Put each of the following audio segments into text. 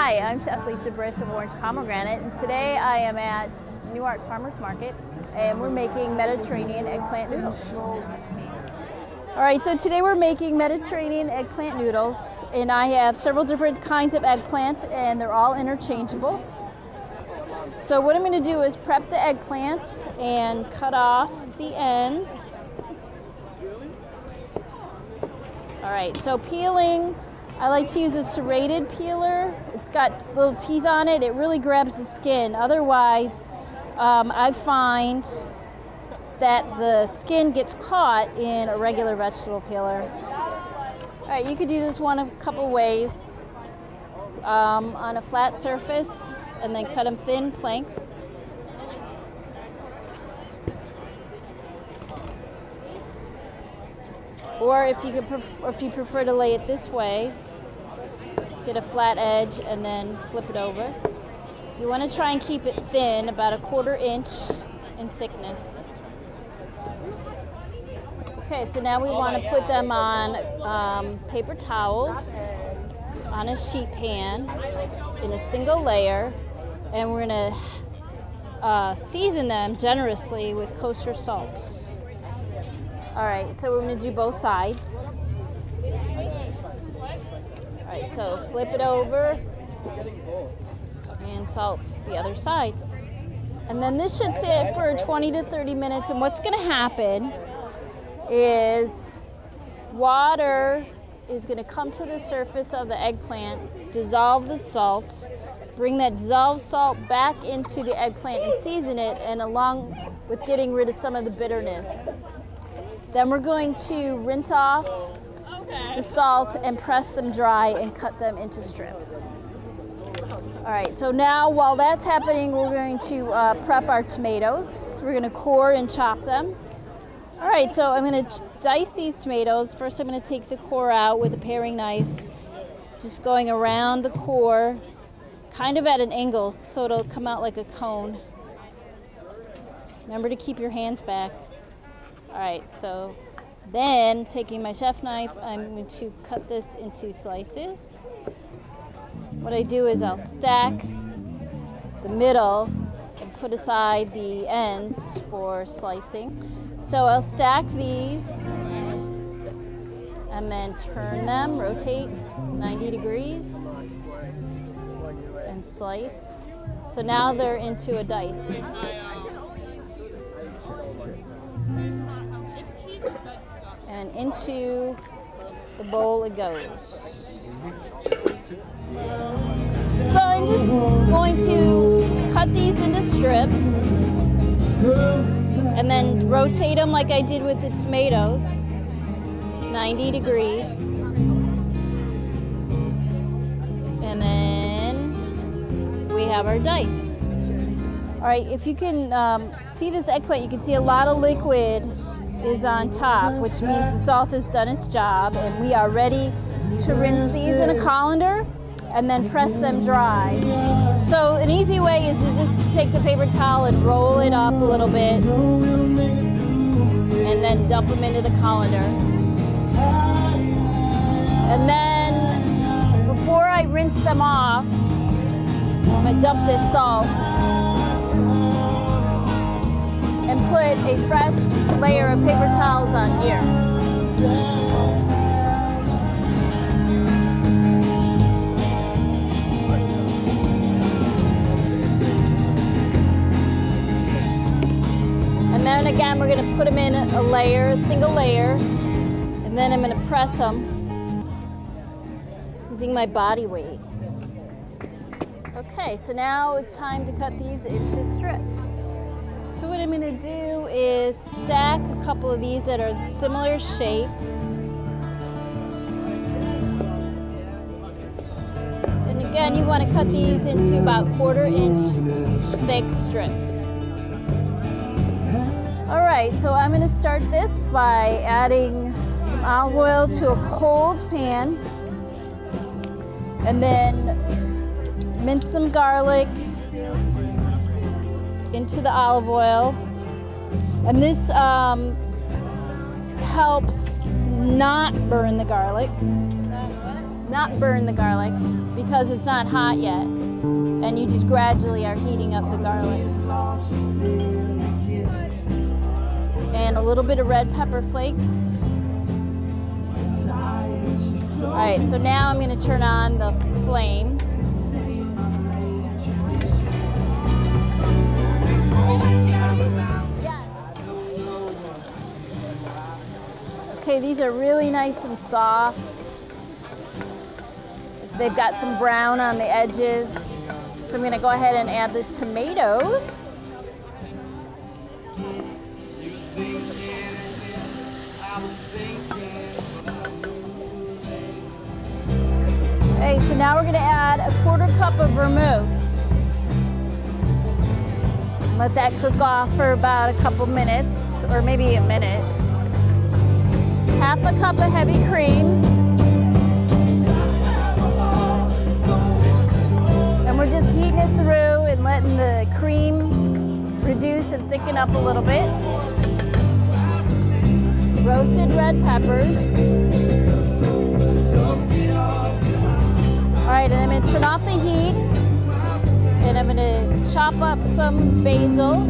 Hi, I'm Chef Lisa Brisch of Orange Pomegranate, and today I am at Newark Farmers Market, and we're making Mediterranean eggplant noodles. All right, so today we're making Mediterranean eggplant noodles, and I have several different kinds of eggplant, and they're all interchangeable. So what I'm going to do is prep the eggplant and cut off the ends. All right, so peeling, I like to use a serrated peeler. It's got little teeth on it. It really grabs the skin. Otherwise, I find that the skin gets caught in a regular vegetable peeler. All right, you could do this one a couple ways. On a flat surface, and then cut them thin planks. Or if you prefer to lay it this way, get a flat edge and then flip it over. You want to try and keep it thin, about 1/4 inch in thickness. Okay, so now we want to put them on paper towels on a sheet pan in a single layer, and we're going to season them generously with kosher salt. All right, so we're going to do both sides. All right, so flip it over and salt the other side. And then this should sit for 20 to 30 minutes, and what's going to happen is water is going to come to the surface of the eggplant, dissolve the salt, bring that dissolved salt back into the eggplant and season it, and along with getting rid of some of the bitterness. Then we're going to rinse off the salt and press them dry and cut them into strips. All right, so now while that's happening, we're going to prep our tomatoes. We're going to core and chop them. All right, so I'm going to dice these tomatoes. First, I'm going to take the core out with a paring knife, just going around the core, kind of at an angle, so it'll come out like a cone. Remember to keep your hands back. All right, so then taking my chef knife, I'm going to cut this into slices. What I do is I'll stack the middle and put aside the ends for slicing. So I'll stack these and then turn them, rotate 90 degrees and slice. So now they're into a dice. And into the bowl it goes. So I'm just going to cut these into strips and then rotate them like I did with the tomatoes, 90 degrees. And then we have our dice. All right, if you can see this eggplant, you can see a lot of liquid is on top, which means the salt has done its job, and we are ready to rinse these in a colander and then press them dry. So an easy way is to just take the paper towel and roll it up a little bit and then dump them into the colander. And then before I rinse them off, I'm going to dump this salt and put a fresh layer of paper towels on here. And then again, we're going to put them in a layer, a single layer, and then I'm going to press them using my body weight. Okay, so now it's time to cut these into strips. So what I'm going to do is stack a couple of these that are similar shape. And again, you want to cut these into about 1/4 inch thick strips. All right, so I'm going to start this by adding some olive oil to a cold pan, and then mince some garlic into the olive oil, and this helps not burn the garlic. not burn the garlic because it's not hot yet. And you just gradually are heating up the garlic. And a little bit of red pepper flakes. All right, so now I'm going to turn on the flame. Okay, these are really nice and soft. They've got some brown on the edges. So I'm going to go ahead and add the tomatoes. Okay, so now we're going to add a 1/4 cup of vermouth. Let that cook off for about a couple minutes, or maybe a minute. 1/2 cup of heavy cream. And we're just heating it through and letting the cream reduce and thicken up a little bit. Roasted red peppers. All right, and I'm going to turn off the heat. And I'm going to chop up some basil.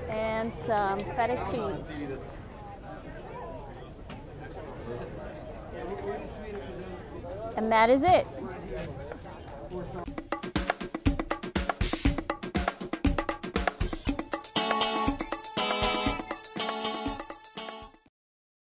And some feta cheese. And that is it.